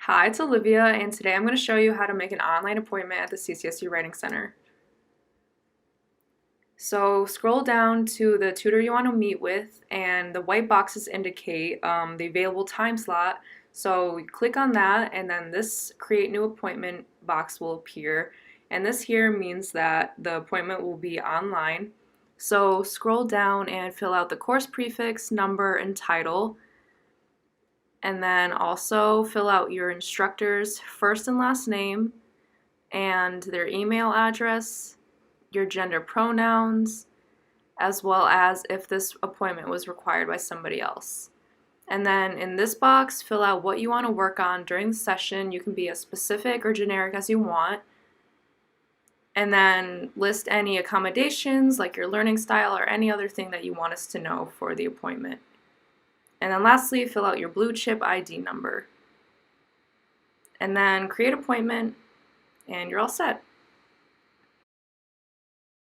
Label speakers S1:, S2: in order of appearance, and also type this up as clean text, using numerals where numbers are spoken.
S1: Hi, it's Olivia, and today I'm going to show you how to make an online appointment at the CCSU Writing Center. So scroll down to the tutor you want to meet with, and the white boxes indicate the available time slot. So click on that, and then this Create New Appointment box will appear. And this here means that the appointment will be online. So scroll down and fill out the course prefix, number, and title. And then also fill out your instructor's first and last name and their email address, your gender pronouns, as well as if this appointment was required by somebody else. And then in this box, fill out what you want to work on during the session. You can be as specific or generic as you want. And then list any accommodations like your learning style or any other thing that you want us to know for the appointment. And then lastly, fill out your blue chip ID number. And then create appointment, and you're all set.